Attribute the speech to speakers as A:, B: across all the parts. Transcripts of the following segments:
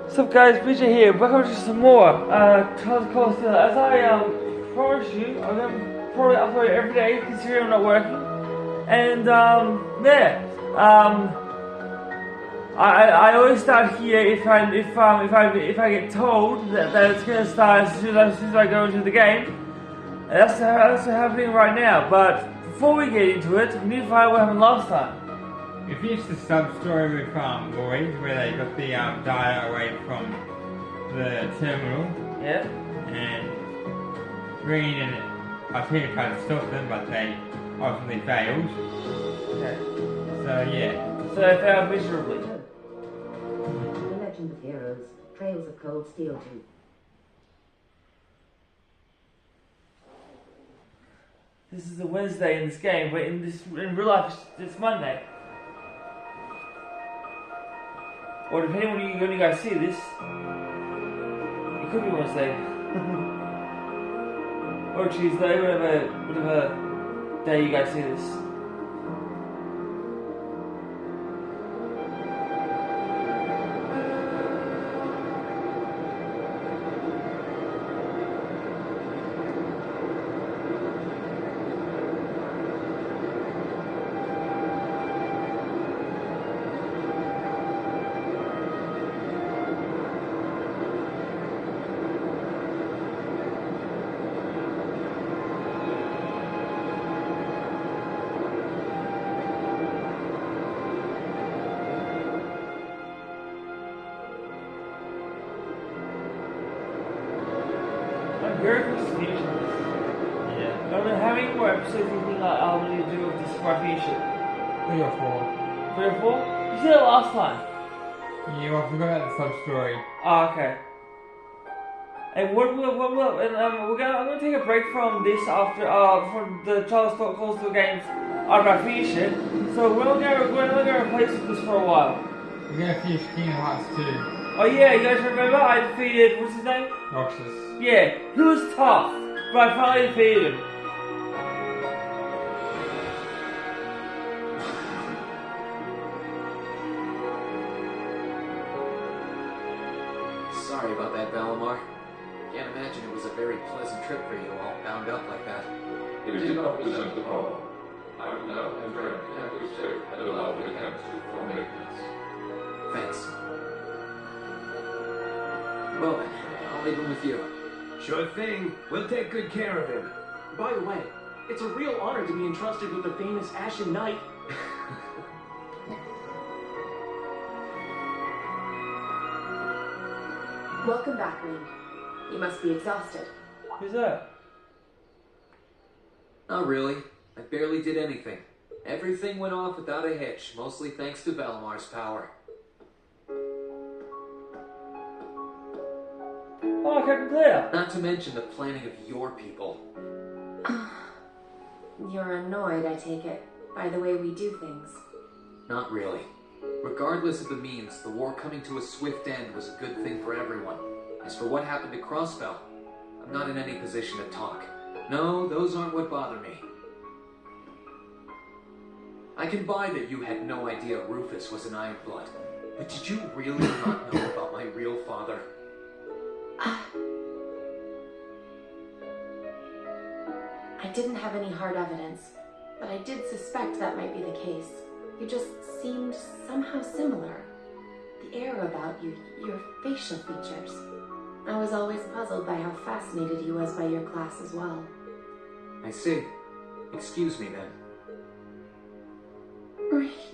A: What's up guys, BJ here, welcome to some more Charles Coaster. As I promised you, I'm going to probably upload every day considering I'm not working. And I always start here if I get told that it's going to start as soon as I go into the game. And that's happening right now, but before we get into it, we need to find out what happened last time.
B: We finished the sub-story with Lloyd, where they got the data away from the terminal.
A: Yeah.
B: And rean and Artina tried to stop them, but they ultimately failed.
A: Okay.
B: So yeah.
A: So they failed miserably.
C: The Legend of Heroes, Trails of Cold Steel 2.
A: This is a Wednesday in this game, but in real life it's Monday. Or depending on when you guys see this, it could be Wednesday. Or Tuesday, whatever day you guys see this. I'm very confused.
B: Yeah.
A: I don't know how many more episodes do you think I'll need to do with this before I finish it?
B: 3 or 4.
A: 3 or 4? You said it last time.
B: Yeah, well, I forgot about the sub-story.
A: Oh, okay. And I'm gonna take a break from this after from the Charles Calls to Games after I finish it. So we're not gonna replace this for a while.
B: We're gonna finish Kingdom Hearts 2.
A: Oh yeah, you guys remember I defeated what's his name?
B: Roxas.
A: Yeah, he was tough, but I finally defeated him.
D: Sorry about that, Valimar. Can't imagine it was a very pleasant trip for you, all bound up like that.
E: It did not present the problem. I will now enter a mechanical state and allow the mechanics to perform maintenance.
D: Thanks. Well then, I'll leave him with you.
F: Sure thing. We'll take good care of him. By the way, it's a real honor to be entrusted with the famous Ashen Knight.
G: Welcome back, Rean. You must be exhausted.
A: Who's that?
D: Not really. I barely did anything. Everything went off without a hitch, mostly thanks to Valimar's power.
A: Oh, Captain Claire.
D: Not to mention the planning of your people.
G: You're annoyed, I take it, by the way we do things.
D: Not really. Regardless of the means, the war coming to a swift end was a good thing for everyone. As for what happened to Crossbell, I'm not in any position to talk. No, those aren't what bother me. I can buy that you had no idea Rufus was an Ironblood, but did you really not know about my real father?
G: I didn't have any hard evidence, but I did suspect that might be the case. You just seemed somehow similar. The air about you, your facial features. I was always puzzled by how fascinated he was by your class as well.
D: I see. Excuse me then.
G: Right.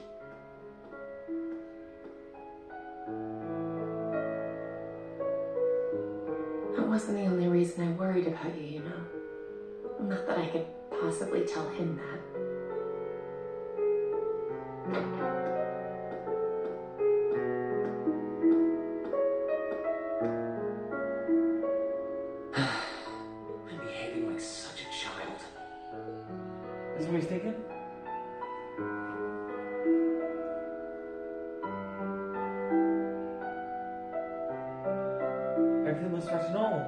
G: That wasn't the only reason I worried about you, you know. Not that I could possibly tell him that.
D: I'm behaving like such a child.
A: Is what he's thinking? Everything looks back to normal.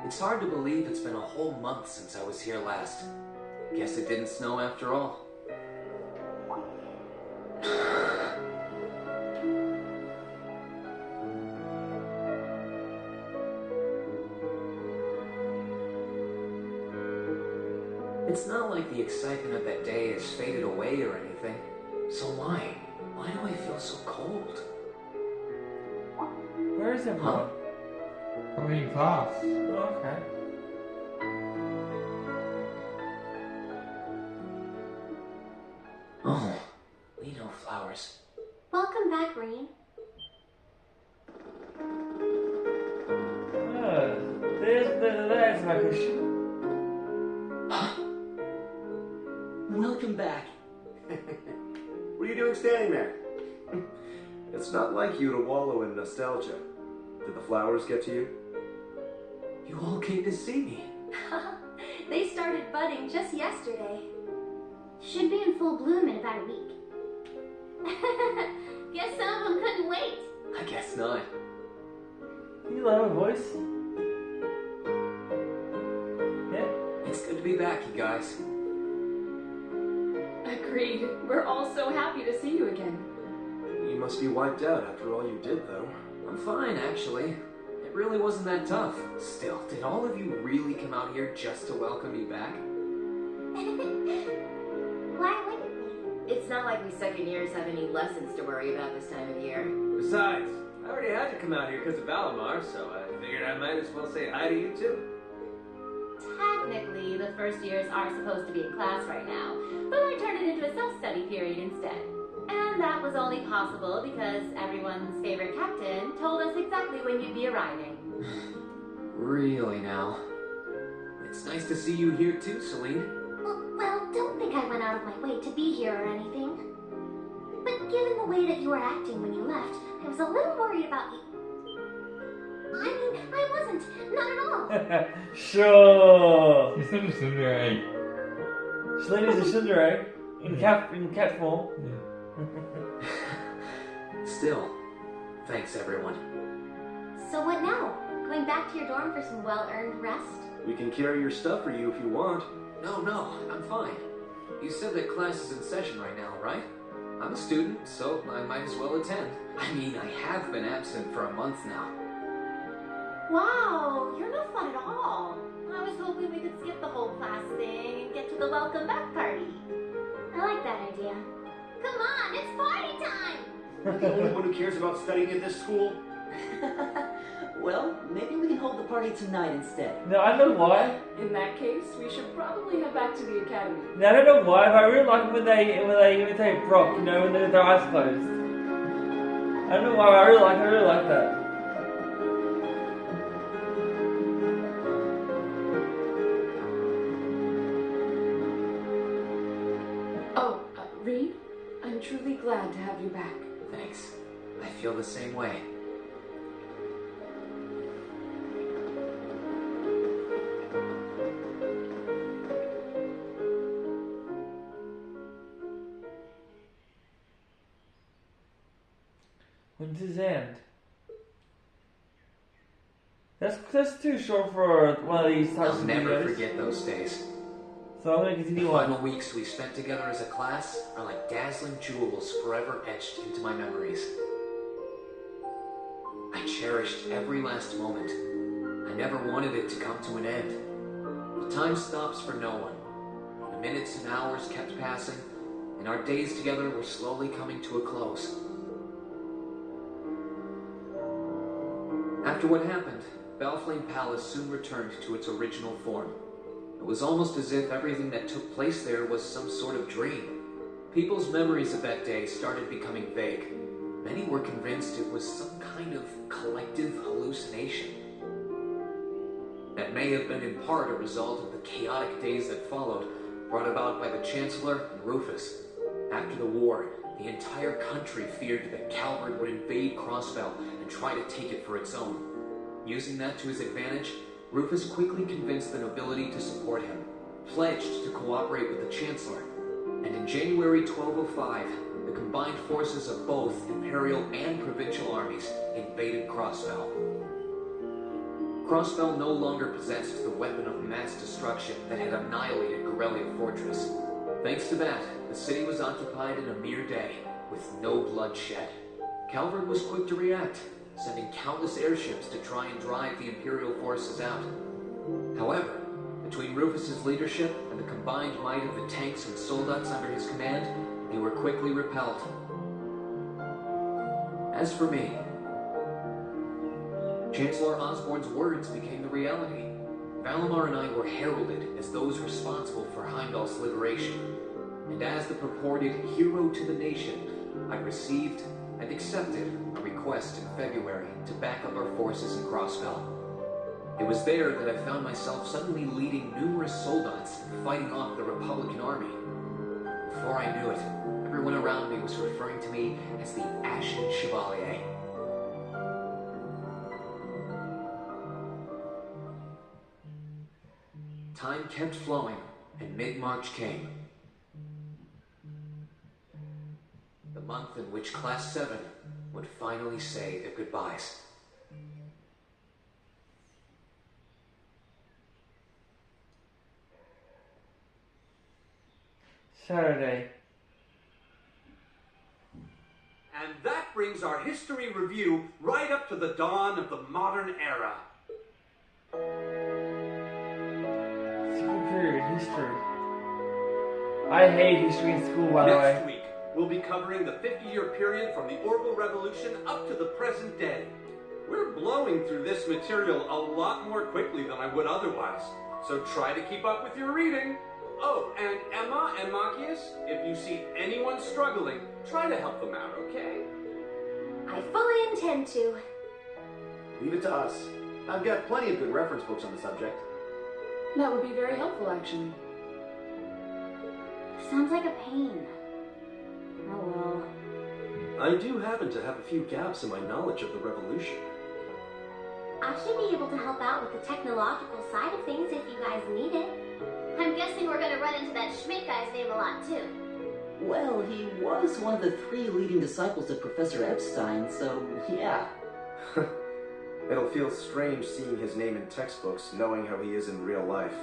D: It's hard to believe it's been a whole month since I was here last. Guess it didn't snow after all. It's not like the excitement of that day has faded away or anything. So why? Why do I feel so cold?
A: Where is everyone?
B: Probably in class.
A: Oh, okay.
D: Oh, Lino flowers.
H: Welcome back, rean.
A: There's my cushion.
I: Welcome back.
J: What are you doing standing there? It's not like you to wallow in nostalgia. Did the flowers get to you?
D: You all came to see me.
H: They started budding just yesterday. Should be in full bloom in about a week. Guess some of them couldn't wait.
D: I guess not.
A: You love my voice? Yeah?
D: It's good to be back, you guys.
G: Agreed. We're all so happy to see you again.
J: You must be wiped out after all you did, though.
D: I'm fine, actually. It really wasn't that tough. Still, did all of you really come out here just to welcome me back?
H: Why wouldn't we?
K: It's not like we second years have any lessons to worry about this time of year.
F: Besides, I already had to come out here because of Valimar, so I figured I might as well say hi to you too.
G: Technically, the first years are supposed to be in class right now, but I turned it into a self-study period instead. And that was only possible because everyone's favorite captain told us exactly when you'd be arriving.
D: Really now? It's nice to see you here too, Celine.
H: Well, don't think I went out of my way to be here or anything. But given the way that you were acting when you left, I was a little worried about you. I mean, I wasn't. Not at all.
A: Sure.
B: You're such a tsundere.
A: Selena's a tsundere in cat form.
D: Still, thanks everyone.
H: So what now? Going back to your dorm for some well-earned rest?
J: We can carry your stuff for you if you want.
D: No, I'm fine. You said that class is in session right now, right? I'm a student, so I might as well attend. I mean, I have been absent for a month now.
G: Wow, you're no fun at all. I was hoping we could skip the whole class thing and get to the welcome back party.
H: I like that idea. Come on, it's party time!
J: You're the only one who cares about studying at this school?
I: Well, maybe we can hold the party tonight instead.
A: No, I know why.
G: In that case, we should probably head back to the academy.
A: No, I don't know why, but I really like when they imitate Brock, you know, when they're with their eyes closed. I don't know why, but I really like that.
G: Rean, I'm truly glad to have you back.
D: Thanks. I feel the same way.
A: When does it end? That's too short for one of these types
D: I'll
A: of
D: never
A: videos.
D: forget those days.
A: So I'm going to
D: The
A: continue on.
D: final weeks we spent together as a class are like dazzling jewels forever etched into my memories. I cherished every last moment. I never wanted it to come to an end. But time stops for no one. The minutes and hours kept passing, and our days together were slowly coming to a close. After what happened, Belflame Palace soon returned to its original form. It was almost as if everything that took place there was some sort of dream. People's memories of that day started becoming vague. Many were convinced it was some kind of collective hallucination. That may have been in part a result of the chaotic days that followed, brought about by the Chancellor and Rufus. After the war, the entire country feared that Calvard would invade Crossbell and try to take it for its own. Using that to his advantage, Rufus quickly convinced the nobility to support him, pledged to cooperate with the Chancellor, and in January 1205, the combined forces of both Imperial and Provincial armies invaded Crossbell. Crossbell no longer possessed the weapon of mass destruction that had annihilated Corellia Fortress. Thanks to that, the city was occupied in a mere day, with no blood shed. Calvard was quick to react, sending countless airships to try and drive the Imperial forces out. However, Between Rufus's leadership and the combined might of the tanks and soldats under his command, they were quickly repelled. As for me, Chancellor Osborne's words became the reality. Valimar and I were heralded as those responsible for Heimdall's liberation. And as the purported hero to the nation, I received and accepted a request in February to back up our forces in Crossfell. It was there that I found myself suddenly leading numerous soldats and fighting off the Republican army. Before I knew it, everyone around me was referring to me as the Ashen Chevalier. Time kept flowing, and mid-March came. The month in which Class 7 would finally say their goodbyes.
A: Saturday.
L: And that brings our history review right up to the dawn of the modern era.
A: School period, history. I hate history in school, by the way.
L: Next week, we'll be covering the 50-year period from the Orbital Revolution up to the present day. We're blowing through this material a lot more quickly than I would otherwise, so try to keep up with your reading. Oh, and Emma and Machias, if you see anyone struggling, try to help them out, okay?
H: I fully intend to.
J: Leave it to us. I've got plenty of good reference books on the subject.
G: That would be very helpful, actually.
H: Sounds like a pain. Oh well.
F: I do happen to have a few gaps in my knowledge of the revolution.
H: I should be able to help out with the technological side of things if you guys need it. I'm guessing we're gonna run into that Schmidt guy's name a lot too.
I: Well, he was one of the 3 leading disciples of Professor Epstein, so yeah.
J: It'll feel strange seeing his name in textbooks, knowing how he is in real life.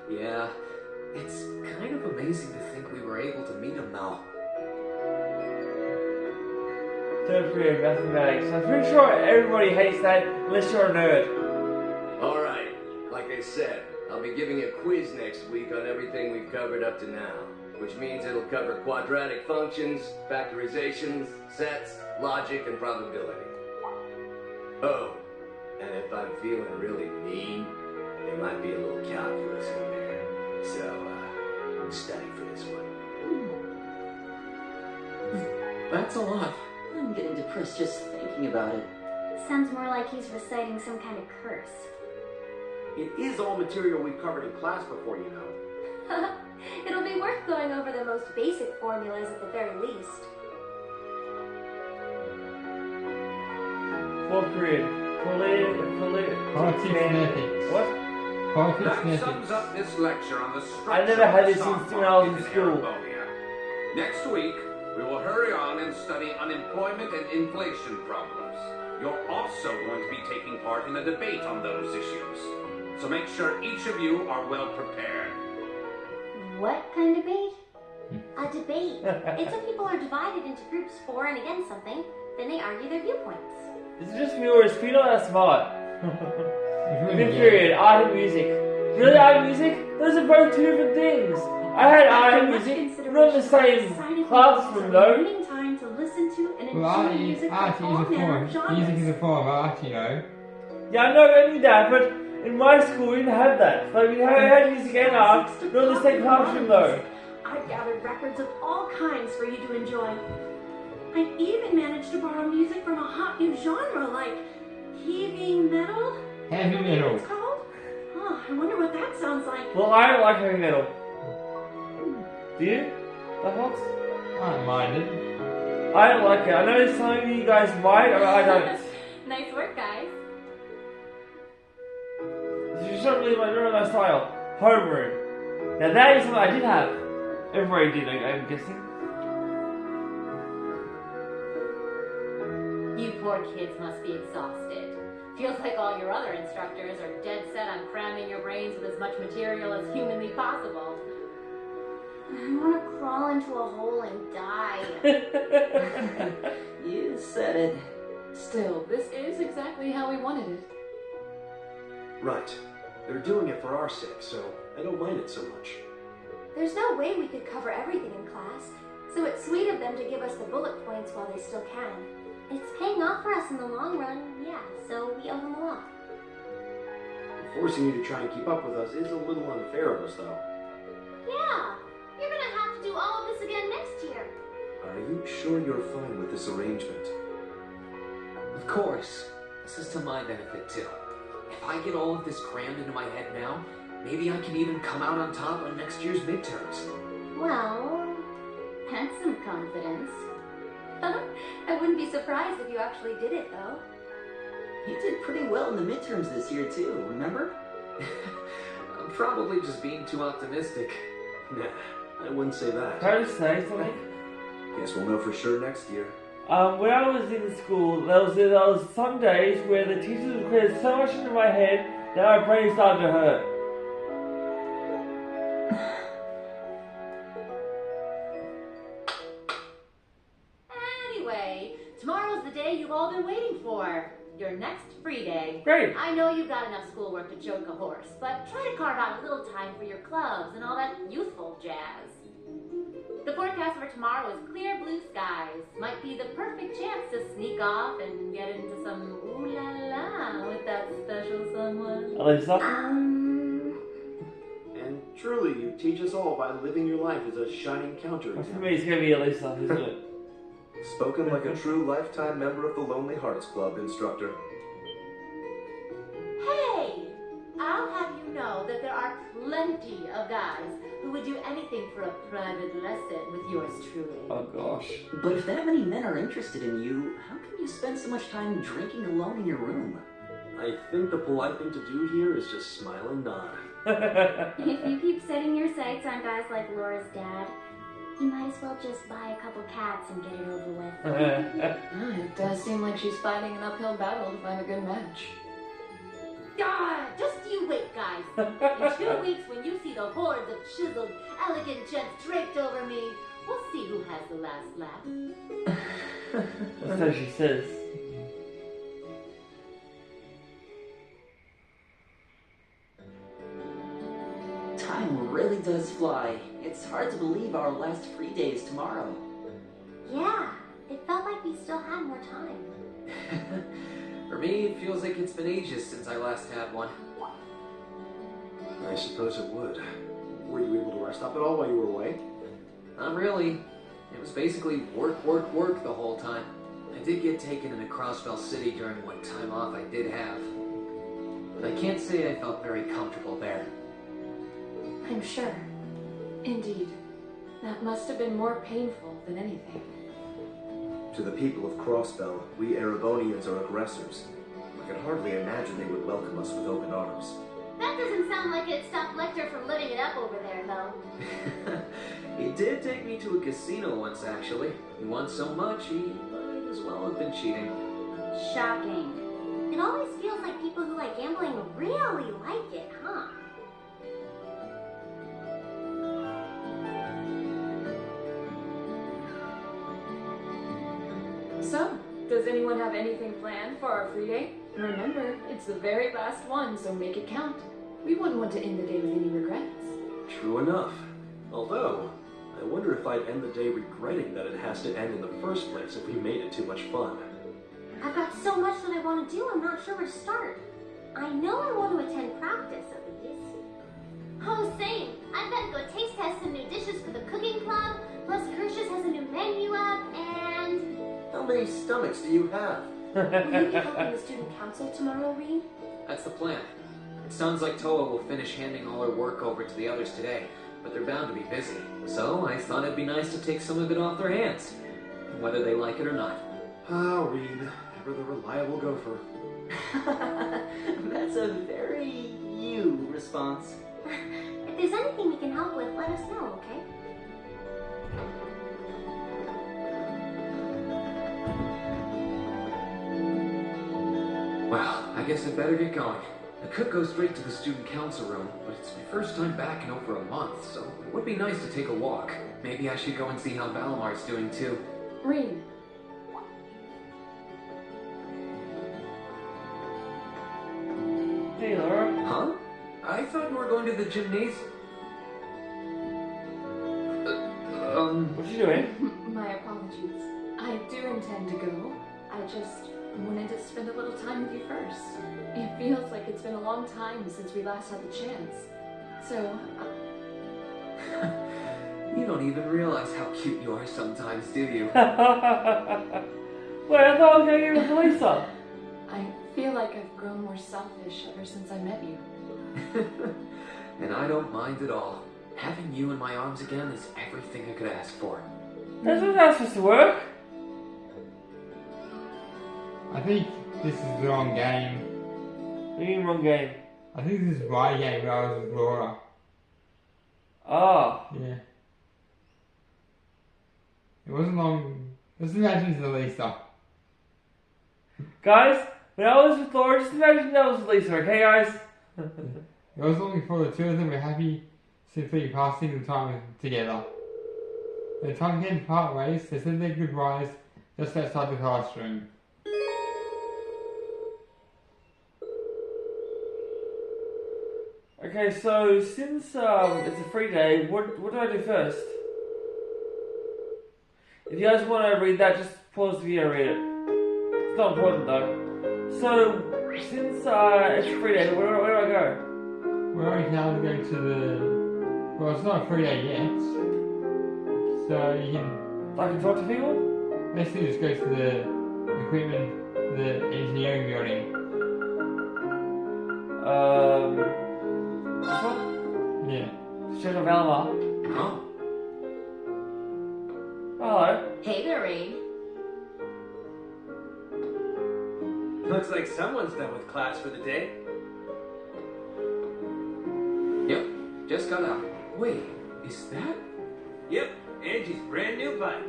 D: Yeah, it's kind of amazing to think we were able to meet him now.
A: Third period, mathematics. I'm pretty sure everybody hates that unless you're a nerd.
M: Alright, like I said, I'll be giving a quiz next week on everything we've covered up to now, which means it'll cover quadratic functions, factorizations, sets, logic, and probability. Oh, and if I'm feeling really mean, there might be a little calculus in there. So, study for this one.
D: That's a lot.
I: I'm getting depressed just thinking about it.
H: Sounds more like he's reciting some kind of curse.
J: It is all material we've covered in class before, you know.
H: It'll be worth going over the most basic formulas at the very least.
A: Fourth period.
B: Photosynthesis.
A: What?
L: That
B: Photosynthesis.
L: sums up this lecture on the structure
A: I never had
L: of the
A: this
L: stock
A: since when I was in
L: market
A: school.
L: Erebonia. Next week, we will hurry on and study unemployment and inflation problems. You're also going to be taking part in a debate on those issues. So make sure each of you are well prepared.
H: What kind of debate? A debate. It's when people are divided into groups for and against something, then they argue their viewpoints.
A: Is it just me or is Peter that smart? Fifth period, art and music. Really, art and music? Those are both 2 different things. I had art and music, not in the same classroom though.
G: Time to listen to and
B: Well,
G: enjoy music
B: art
G: from all
B: is a
G: manner of
B: form. Music is a
G: genres.
B: form of art, you know.
A: Yeah, I know I knew that, but in my school we didn't have that. Like we had music and art, not in the same classroom though.
G: I've gathered records of all kinds for you to enjoy. I even managed to borrow music from a hot new genre like heavy metal.
B: Heavy
G: Is that what
B: metal.
G: it's called? Oh, I wonder what that sounds like.
A: Well, I don't like heavy metal. Do you? The Hawks?
B: I don't mind it.
A: I don't like it. I know some of you guys might, or I don't.
G: Nice work, guys.
A: It's just not really my style. Homeroom. Now that is something I did have. Everybody did, I'm guessing.
K: You poor kids must be exhausted. Feels like all your other instructors are dead set on cramming your brains with as much material as humanly possible.
H: I want to crawl into a hole and die.
I: You said it.
K: Still, this is exactly how we wanted it.
F: Right.
J: They're doing it for our sake, so I don't mind it so much.
H: There's no way we could cover everything in class, so it's sweet of them to give us the bullet points while they still can. It's paying off for us in the long run, yeah, so we owe them a lot.
J: Forcing you to try and keep up with us is a little unfair of us, though.
H: Yeah, you're gonna have to do all of this again next year.
J: Are you sure you're fine with this arrangement?
D: Of course. This is to my benefit, too. If I get all of this crammed into my head now, maybe I can even come out on top on next year's midterms.
H: Well,
K: That's some confidence.
H: I wouldn't be surprised if you actually did it, though.
I: You did pretty well in the midterms this year, too, remember?
D: I'm probably just being too optimistic.
J: Nah, I wouldn't say that.
A: Can I just say something?
J: Guess we'll know for sure next year.
A: When I was in school, there was some days where the teachers would clear so much into my head that my brain started to hurt.
K: Anyway, tomorrow's the day you've all been waiting for. Your next free day.
A: Great.
K: I know you've got enough schoolwork to choke a horse, but try to carve out a little time for your clubs and all that youthful jazz. The forecast for tomorrow is clear blue skies. Might be the perfect chance to sneak off and get into some ooh la la with that special someone.
A: Alyssa?
J: And truly, you teach us all by living your life as a shining counter.
A: For me, it's gonna be Alyssa, isn't it?
J: Spoken like a true lifetime member of the Lonely Hearts Club, instructor.
K: Hey! I'll have you know that there are plenty of guys who would do anything for a private lesson with yours truly.
A: Oh gosh.
I: But if that many men are interested in you, how can you spend so much time drinking alone in your room?
J: I think the polite thing to do here is just smile and nod.
H: If you keep setting your sights on guys like Laura's dad, you might as well just buy a couple cats and get it over with.
G: It does seem like she's fighting an uphill battle to find a good match.
K: God, just you wait, guys. In 2 weeks, when you see the hordes of chiseled, elegant gents draped over me, we'll see who has the last laugh.
A: That's what she says.
I: Time really does fly. It's hard to believe our last free day is tomorrow.
H: Yeah, it felt like we still had more time.
D: For me, it feels like it's been ages since I last had one.
J: I suppose it would. Were you able to rest up at all while you were away?
D: Not really. It was basically work, work, work the whole time. I did get taken into Crossbell City during what time off I did have. But I can't say I felt very comfortable there.
G: I'm sure. Indeed. That must have been more painful than anything.
J: To the people of Crossbell, we Erebonians are aggressors. I can hardly imagine they would welcome us with open arms.
H: That doesn't sound like it stopped Lecter from living it up over there, though.
D: He did take me to a casino once, actually. He won so much, he might as well have been cheating.
H: Shocking. It always feels like people who like gambling really like it, huh?
G: So, does anyone have anything planned for our free day? Remember, it's the very last one, so make it count. We wouldn't want to end the day with any regrets.
J: True enough. Although, I wonder if I'd end the day regretting that it has to end in the first place if we made it too much fun.
H: I've got so much that I want to do, I'm not sure where to start. I know I want to attend practice, at least. Oh, same. I've got to go taste test some new dishes for the cooking club, plus Kirsch's has a new menu up, and...
J: How many stomachs do you have?
H: Will you be helping the student council tomorrow, Rean?
D: That's the plan. It sounds like Toa will finish handing all her work over to the others today, but they're bound to be busy. So I thought it'd be nice to take some of it off their hands, whether they like it or not.
J: Ah, Reed, ever the reliable gopher.
I: That's a very you response.
H: If there's anything we can help with, let us know, okay?
D: Well, I guess I better get going. I could go straight to the student council room, but it's my first time back in over a month, so it would be nice to take a walk. Maybe I should go and see how Valamar's doing too.
G: Rean.
A: Hey, Laura.
J: Huh?
D: I thought you were going to the gymnasium.
A: What are you doing?
G: My apologies. I do intend to go. I just wanted to spend a little time with you first. It feels like it's been a long time since we last had the chance. So,
D: You don't even realize how cute you are sometimes, do you?
A: Wait, I thought I was going to give it to Lisa.
G: I feel like I've grown more selfish ever since I met you.
D: And I don't mind at all. Having you in my arms again is everything I could ask for.
A: That's not how it's supposed to work.
B: I think this is the wrong game.
A: What do you mean wrong game?
B: I think this is my game where I was with Laura.
A: Ah.
B: Yeah. It wasn't long. Let's imagine it's Lisa.
A: Guys, when I was with Laura, just imagine that was Lisa, okay guys?
B: It was long before the two of them were happy simply passing the time together. When the time came to part ways, they said their goodbyes just outside the classroom.
A: Okay, so since it's a free day, what do I do first? If you guys want to read that, just pause the video and read it. It's not important though. So, since it's a free day, where do I go?
B: We're already now going to the... Well, it's not a free day yet. So you can...
A: I can talk to people?
B: Basically just go to the equipment, the engineering building.
A: This one?
B: Yeah.
A: Check out Valmar.
D: Oh.
A: Hello.
K: Hey there, Rean.
F: Looks like someone's done with class for the day.
D: Yep, just got out. Wait, is that?
F: Yep, Angie's brand new bike.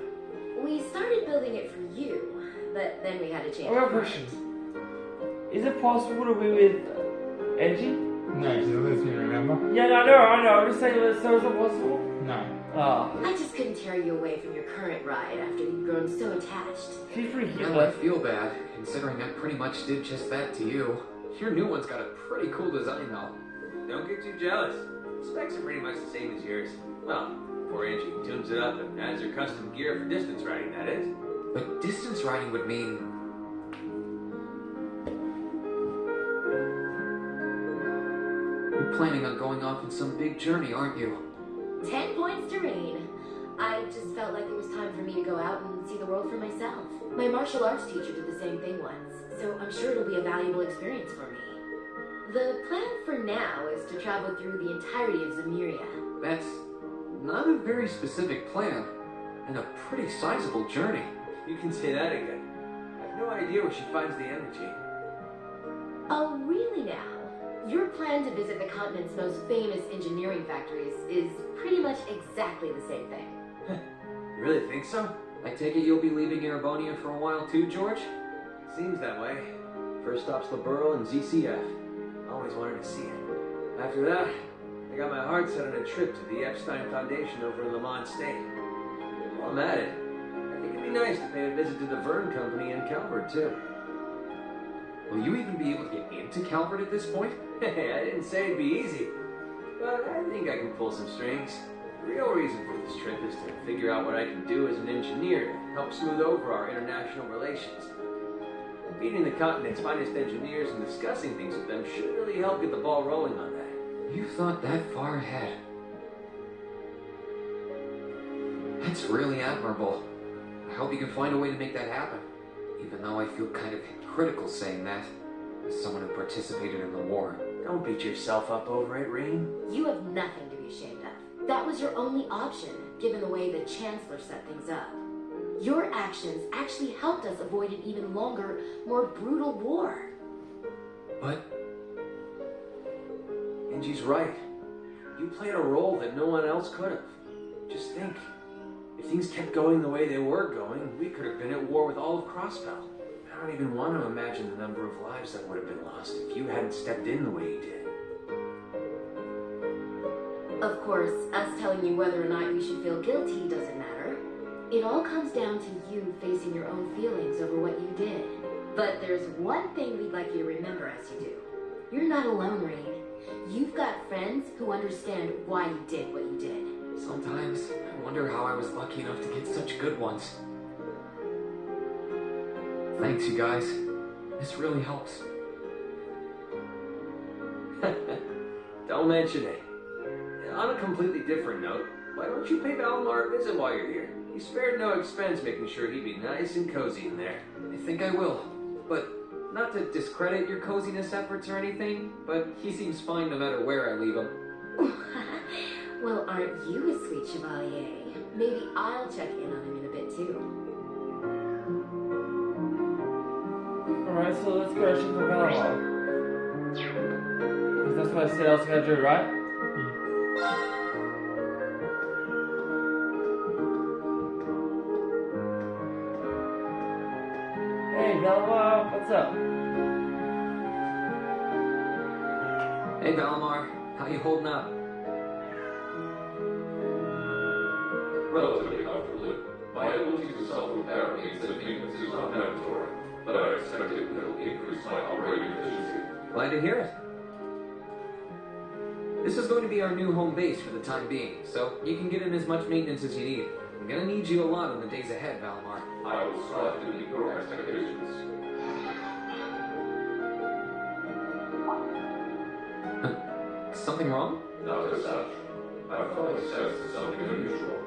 K: We started building it for you, but then we had to change
A: I have a
K: our
A: question.
K: mind.
A: Is it possible to be with Angie?
B: No, she's listening, remember?
A: Yeah, no, I know. I'm just saying that so it's not possible?
B: No.
A: Ah.
K: I just couldn't tear you away from your current ride after you'd grown so attached.
A: She's pretty cute
D: Now
A: though.
D: I feel bad, considering I pretty much did just that to you. Your new one's got a pretty cool design though.
F: Don't get too jealous. Specs are pretty much the same as yours. Well, before Angie tunes it up and adds her custom gear for distance riding, that is.
D: But distance riding would mean... You're planning on going off on some big journey, aren't you?
K: 10 points to Rean. I just felt like it was time for me to go out and see the world for myself. My martial arts teacher did the same thing once, so I'm sure it'll be a valuable experience for me. The plan for now is to travel through the entirety of Zemuria.
D: That's not a very specific plan, and a pretty sizable journey.
F: You can say that again. I have no idea where she finds the energy.
K: Oh, really now? Your plan to visit the continent's most famous engineering factories is pretty much exactly the same thing.
F: You really think so?
D: I take it you'll be leaving Erebonia for a while too, George?
F: Seems that way.
J: First stop's the Burrow and ZCF.
F: Always wanted to see it. After that, I got my heart set on a trip to the Epstein Foundation over in Lamont State. While I'm at it, I think it'd be nice to pay a visit to the Verne Company in Calvert, too.
D: Will you even be able to get into Calvert at this point?
F: Hey, I didn't say it'd be easy, but I think I can pull some strings. The real reason for this trip is to figure out what I can do as an engineer to help smooth over our international relations. Meeting the continent's finest engineers and discussing things with them should really help get the ball rolling on that.
D: You thought that far ahead. That's really admirable. I hope you can find a way to make that happen. Even though I feel kind of hypocritical saying that, as someone who participated in the war.
F: Don't beat yourself up over it, Rean.
K: You have nothing to be ashamed of. That was your only option, given the way the Chancellor set things up. Your actions actually helped us avoid an even longer, more brutal war.
D: But...
F: Angie's right. You played a role that no one else could have. Just think. If things kept going the way they were going, we could have been at war with all of Crossbell. I don't even want to imagine the number of lives that would have been lost if you hadn't stepped in the way you did.
K: Of course, us telling you whether or not you should feel guilty doesn't matter. It all comes down to you facing your own feelings over what you did. But there's one thing we'd like you to remember as you do. You're not alone, Rean. You've got friends who understand why you did what you did.
D: Sometimes I wonder how I was lucky enough to get such good ones. Thanks, you guys. This really helps.
F: Don't mention it. On a completely different note, why don't you pay Valmar a visit while you're here? He spared no expense making sure he'd be nice and cozy in there.
D: I think I will. But not to discredit your coziness efforts or anything, but he seems fine no matter where I leave him.
K: Well, aren't you a sweet chevalier? Maybe I'll check in on him in a bit too.
A: Alright, so let's go check the Valhalla. Because that's what I said I was gonna do, right? Hey, Valhalla, what's up?
D: Hey, Valimar. How you holding up?
E: Relatively comfortably. My ability to self-repair means that maintenance is not mandatory, but I expect it will increase my operating efficiency.
D: Glad to hear it. This is going to be our new home base for the time being, so you can get in as much maintenance as you need. I'm gonna need you a lot in the days ahead, Valimar.
E: I will strive to meet your expectations.
D: Something wrong?
E: Not as such. I finally sensed something unusual,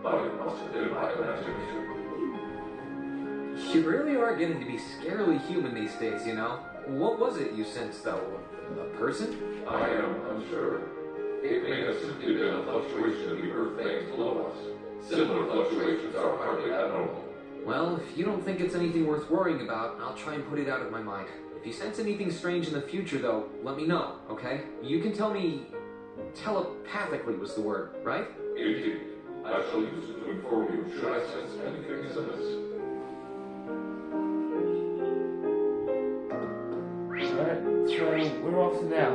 E: but it must have been my imagination.
D: You really are getting to be scarily human these days, you know? What was it you sensed, though? A person?
E: I am unsure. It may have simply been a fluctuation of the earth veins below us. Similar fluctuations are hardly abnormal.
D: Well, if you don't think it's anything worth worrying about, I'll try and put it out of my mind. If you sense anything strange in the future, though, let me know, okay? You can tell me telepathically was the word, right?
E: Indeed. I shall use it to inform you should I sense anything is amiss.
A: Alright, so we're off to now.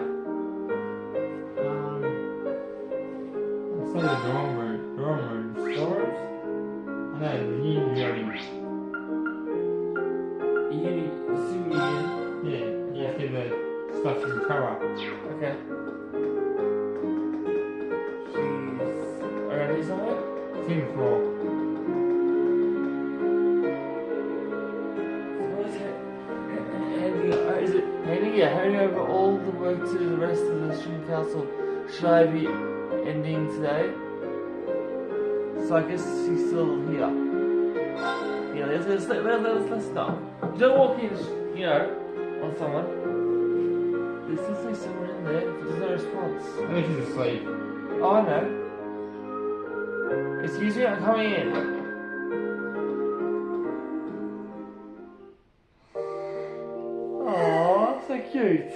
B: I saw the dorm room.
A: Storage?
B: And then Ian. Yeah, see the stuff in the tower.
A: Okay. Around here somewhere?
B: Same floor.
A: Handing over all the work to the rest of the student council. Should I be ending today? So I guess she's still here. Yeah, let's stop. You don't walk in, you know, on someone. There's definitely someone in there, but there's no response.
B: I think she's asleep.
A: Oh, I know. Excuse me, I'm coming in. Aww, so cute.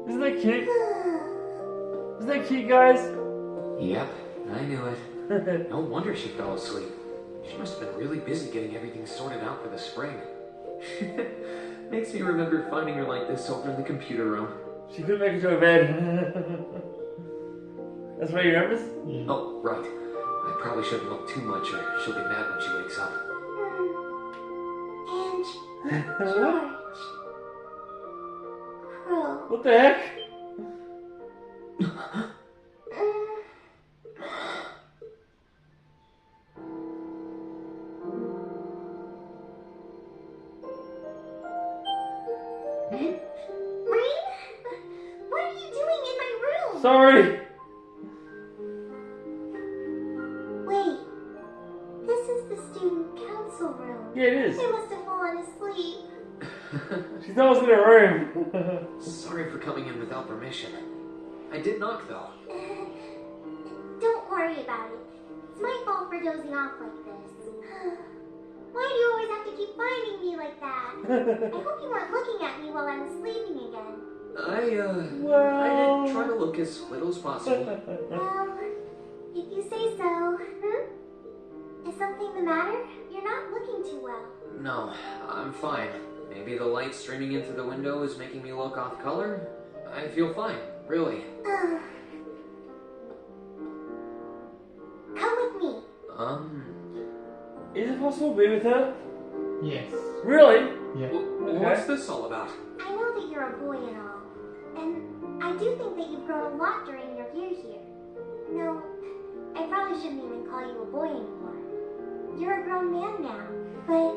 A: Isn't that cute? Isn't that cute, guys?
D: Yep, I knew it. No wonder she fell asleep. She must have been really busy getting everything sorted out for the spring. Makes me remember finding her like this over in the computer room.
A: She couldn't make it to her bed. That's why you remembers?
B: Yeah.
D: Oh, right. I probably shouldn't look too much or she'll get mad when she wakes up.
H: George. Crow.
A: What the heck?
H: Rean? What are you doing in my room?
A: Sorry.
H: Wait. This is the student council room.
A: Yeah, it is.
H: I must have fallen asleep.
A: She's almost in her room.
D: Sorry for coming in without permission. I did knock, though.
H: Don't worry about it. It's my fault for dozing off like this. Why do you always have to keep finding me like that? I hope you weren't looking at me while I was sleeping again.
D: I did try to look as little as possible.
H: Well, if you say so. Is something the matter? You're not looking too well.
D: No, I'm fine. Maybe the light streaming in through the window is making me look off color? I feel fine, really.
H: Come with me.
A: Is it possible to be with her?
B: Yes.
A: Really?
B: Yeah.
D: What's this all about?
H: I know that you're a boy and all, And I do think that you've grown a lot during your year here. No, I probably shouldn't even call you a boy anymore. You're a grown man now, but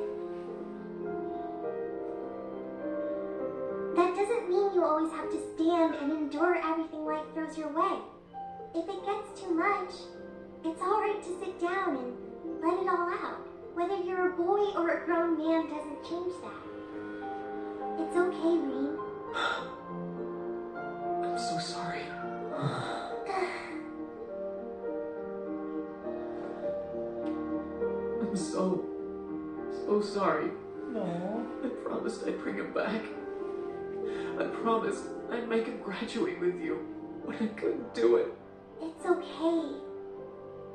H: that doesn't mean you always have to stand and endure everything life throws your way. If it gets too much, it's alright to sit down and let it all out. Whether you're a boy or a grown man doesn't change that. It's okay, Rean.
D: I'm so sorry. I'm so sorry.
A: No.
D: I promised I'd bring him back. I promised I'd make him graduate with you, but I couldn't do it.
H: It's okay.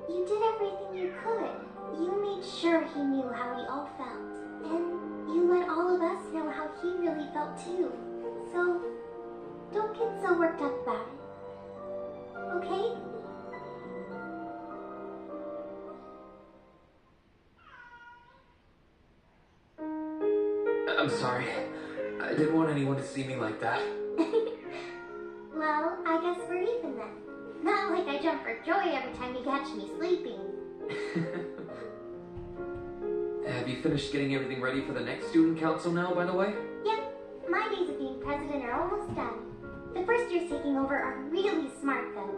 H: You did everything you could. You made sure he knew how we all felt. And you let all of us know how he really felt too. So, don't get so worked up about it. Okay?
D: I'm sorry. I didn't want anyone to see me like that.
H: Well, I guess we're even then. Not like I jump for joy every time you catch me sleeping.
D: Have you finished getting everything ready for the next student council now, by the way?
H: Yep, my days of being president are almost done. The first years taking over are really smart, though.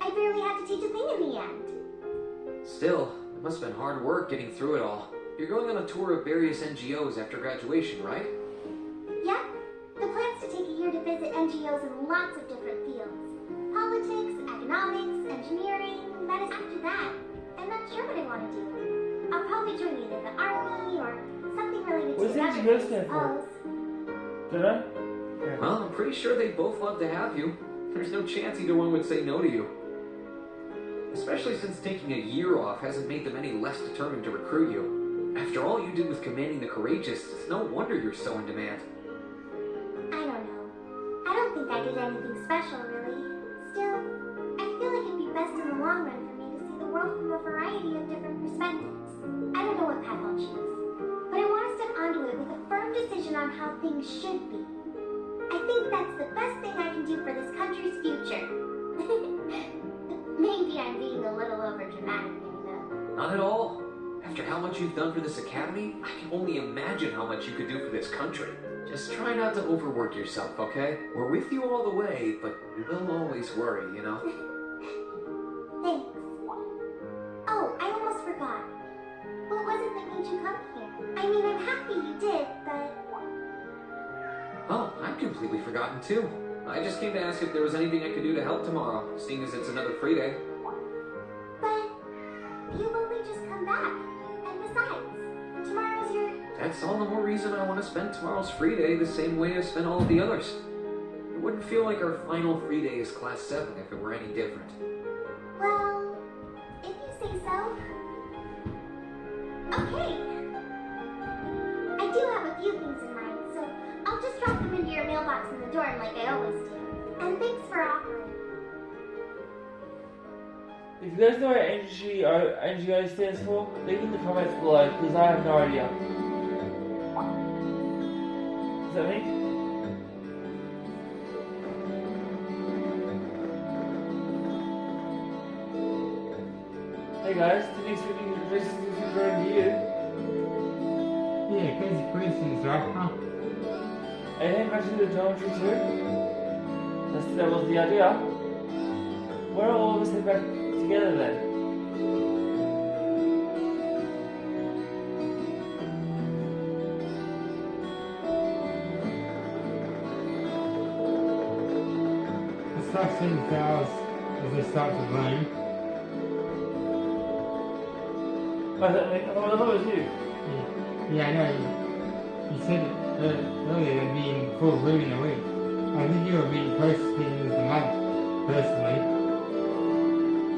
H: I barely had to teach a thing in the end.
D: Still, it must have been hard work getting through it all. You're going on a tour of various NGOs after graduation, right?
H: Yep. The plan's to take a year to visit NGOs in lots of different fields. Politics, economics, engineering, medicine. After that, I'm not sure what I want to do. I'll probably join either the army or something related to government, I suppose.
A: Did I? Yeah.
D: Well, I'm pretty sure they'd both love to have you. There's no chance either one would say no to you. Especially since taking a year off hasn't made them any less determined to recruit you. After all you did with commanding the courageous, it's no wonder you're so in demand.
H: I don't know. I don't think I did anything special, really. Still, I feel like it'd be best in the long run for me to see the world from a variety of different perspectives. I don't know what path I'll choose, but I want to step onto it with a firm decision on how things should be. I think that's the best thing I can do for this country's future. Maybe I'm being a little overdramatic, though.
D: Not at all. After how much you've done for this academy, I can only imagine how much you could do for this country. Just try not to overwork yourself, okay? We're with you all the way, but we'll always worry, you know?
H: Thanks. Oh, I almost forgot. What was it that made you come here? I mean, I'm happy you did, but...
D: Oh, I'd completely forgotten too. I just came to ask if there was anything I could do to help tomorrow, seeing as it's another free day.
H: But you've only just come back. And besides, tomorrow's your...
D: That's all the more reason I want to spend tomorrow's free day the same way I spent all of the others. It wouldn't feel like our final free day is Class 7 if it were any different.
H: Well, if you say so. Okay. I do have a few things in mind, so I'll just drop them into your mailbox in the dorm like I always do. And thanks for offering.
A: If you guys know what NGO stands for, leave in the comments below, because I have no idea. Is that me? Hey guys, did you speak English to you?
B: Yeah, crazy coincidence, right? Huh?
A: I came back to the dormitory too. That was the idea. Why don't all of us head back together then?
B: I start seeing flowers as they start to bloom.
A: I thought it was you.
B: Yeah, I know. You said earlier they'd be in full bloom in a week. I think you were being close to the end of the month, personally.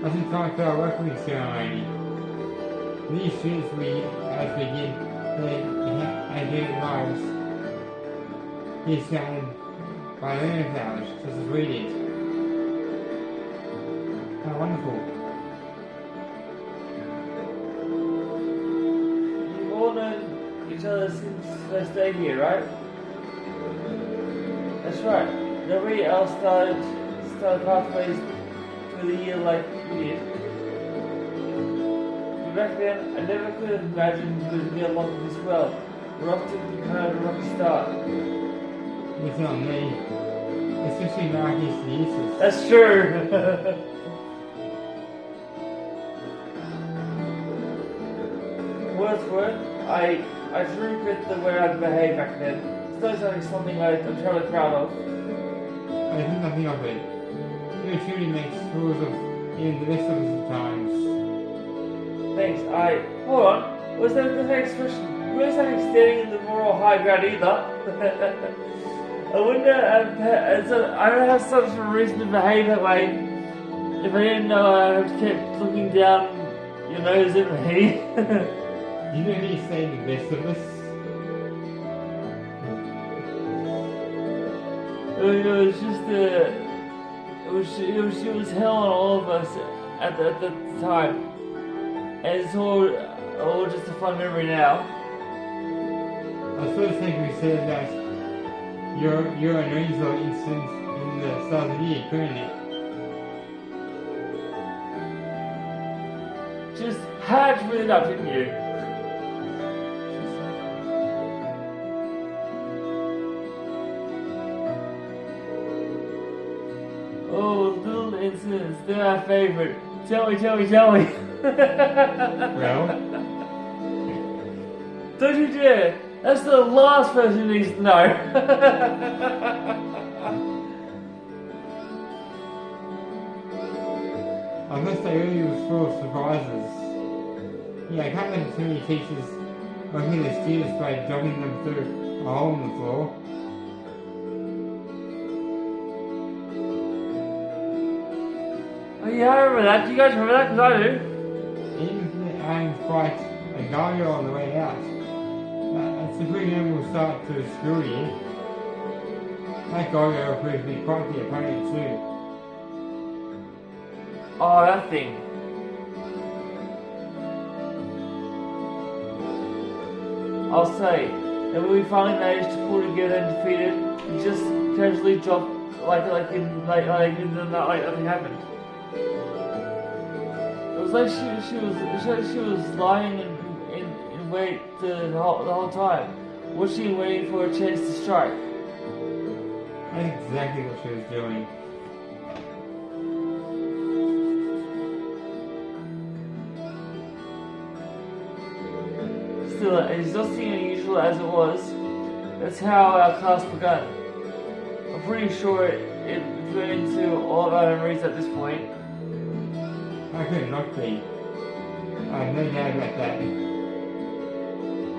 B: I think time for our welcoming ceremony. These students as begin their academic lives, he's surrounded by learning flowers, such as we did. How wonderful.
A: You've all known each other since first day here, right? That's right. nobody else started pathways through the year like we did. But back then, I never could have imagined it would be along this well. We're off to kind of a rocky start.
B: It's not me. Especially Marcus the useless.
A: That's true. Worst word, I truly regret the way I behaved back then. Still sounding something I'm totally proud of.
B: I think nothing of it. You truly makes fools of even the best of us at times.
A: Thanks, hold on. Was that the next question? We weren't standing in the moral high ground either. I wonder, I don't have such a reason to behave that way. If I didn't know I would keep looking down your nose at me.
B: You don't need to say the best of us.
A: It was just it was hell on all of us at the time, and it's all just a fun memory now.
B: I sort of think we said that you're an unusual incident in the start of the year, couldn't it?
A: Just had to it up, didn't you? Oh, little incidents, they're our favorite. Tell me.
B: Well?
A: Don't you dare! That's the last person who needs to know.
B: I must say earlier was full of surprises. Yeah, I can't let too many teachers working the students by jogging them through a hole in the floor.
A: Oh yeah, I remember that. Do you guys remember that? Because I do.
B: Even if it aimed quite a go on the way out. That's a pretty normal start to the school year. That go-go proved to be quite the opponent too.
A: Oh, that thing. I'll say, and when we finally managed to pull together and defeat it, we just casually dropped like nothing happened. It was like she was lying in wait the whole time, watching and waiting for a chance to strike.
B: That's exactly what she was doing.
A: Still, as exhausting and unusual as it was, that's how our class began. I'm pretty sure it went into all of our memories at this point.
B: How could it not be? I have no doubt about that.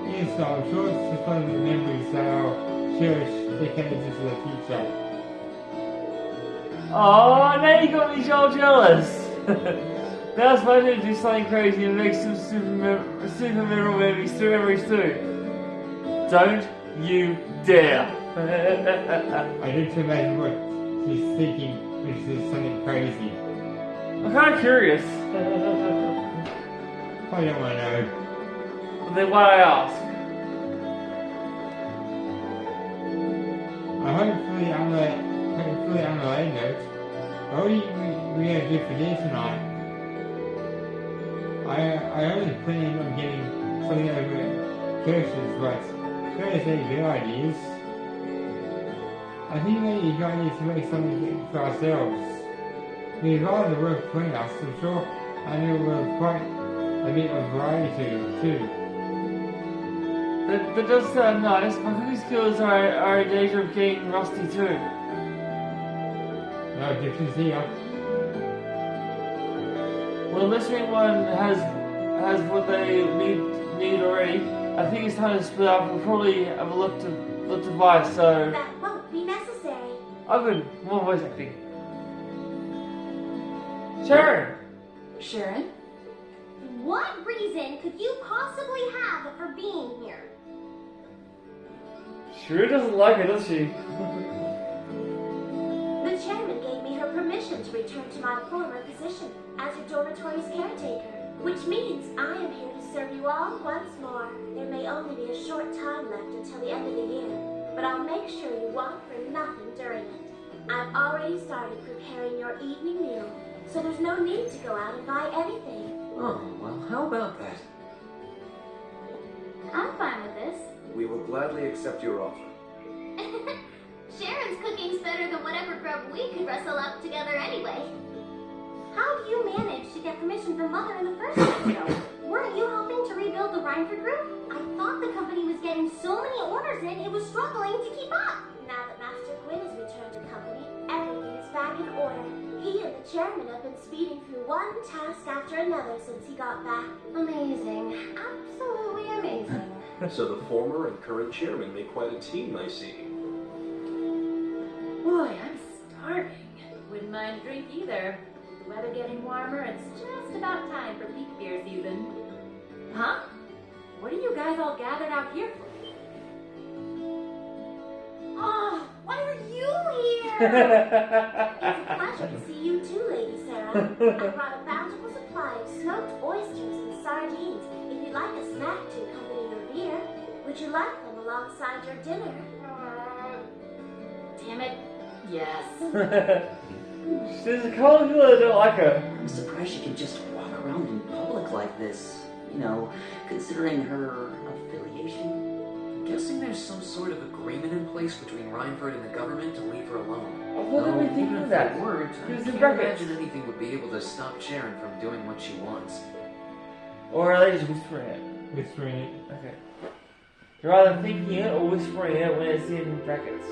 B: Yes, I'm sure it's just one of the memories that I'll cherish decades into the future.
A: Oh, now you got me so jealous! Now it's my turn to do something crazy and make some super memorable memories too. Don't you dare!
B: I need to imagine what she's thinking when she says something crazy.
A: I'm kind of curious.
B: I don't want to know.
A: Then why I ask?
B: Hopefully on a light note, what we have to do for dinner tonight? I only planned on getting something over at Kirsch's, but there's any good ideas. I think maybe you guys need to make something for ourselves. We'd rather work between us, I'm sure, and it will have quite a bit of variety to it too.
A: That does sound nice. My cooking skills are in danger of getting rusty too.
B: No objections here.
A: Well, unless anyone has what they need already, I think it's time to split up. We'll probably have a lot to buy, so...
H: That won't be necessary.
A: Oh good, more voice acting. Sharon!
G: Sharon?
H: What reason could you possibly have for being here?
A: Sure doesn't like it, does she?
H: The chairman gave me her permission to return to my former position as your dormitory's caretaker, which means I am here to serve you all once more. There may only be a short time left until the end of the year, but I'll make sure you want for nothing during it. I've already started preparing your evening meal, so there's no need to go out and buy anything.
D: Oh, well, how about that?
K: I'm fine with this.
J: We will gladly accept your offer.
H: Sharon's cooking's better than whatever grub we could rustle up together anyway. How do you manage to get permission from Mother in the first place, though? Weren't you helping to rebuild the Rhineford group? I thought the company was getting so many orders in, it was struggling to keep up. Now that Master Gwyn has returned to the company, everything's back in order. He and the chairman have been speeding through one task after another since he got back. Amazing. Absolutely amazing.
N: So the former and current chairman make quite a team, I see.
K: Boy, I'm starving. Wouldn't mind a drink either. With the weather getting warmer, it's just about time for peak beer season. Huh? What are you guys all gathered out here for?
H: Oh, why are you here? It's a pleasure to see you too, Lady Sarah. I brought a bountiful supply of smoked oysters and sardines. If you'd like a snack to accompany your beer, would you like them alongside your dinner?
K: Damn it. Yes.
A: She's a cold girl, I don't like her.
I: I'm surprised she can just walk around in public like this. You know, considering her affiliation.
D: I'm guessing there's some sort of agreement in place between Rhineford and the government to leave her alone.
A: I wasn't even thinking
D: even
A: of
D: if
A: that.
D: there weren't, I
A: It was
D: can't
A: in brackets.
D: imagine anything would be able to stop Sharon from doing what she wants.
A: Or are they just whispering it?
B: Whispering it.
A: Okay. You're either thinking it or whispering it when it's in brackets.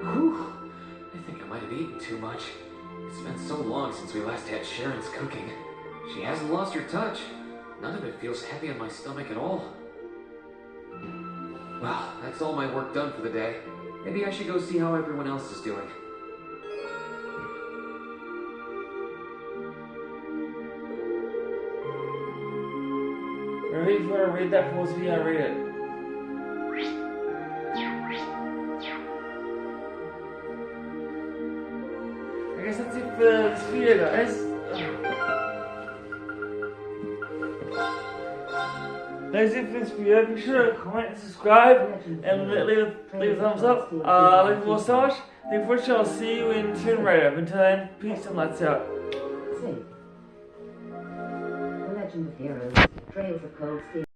D: Whew. I think I might have eaten too much. It's been so long since we last had Sharon's cooking. She hasn't lost her touch. None of it feels heavy on my stomach at all. Well, that's all my work done for the day. Maybe I should go see how everyone else is doing.
A: Maybe if you want to read that for us, we gotta read it. I guess that's it for this video, guys. That's it for this video. Be sure to comment and subscribe and leave a thumbs up. Leave more so much. Thank you for watching. I'll see you in Tomb Raider. Until then, peace and lights out.
C: Say, The Legend of Heroes, Trails of Cold Steel.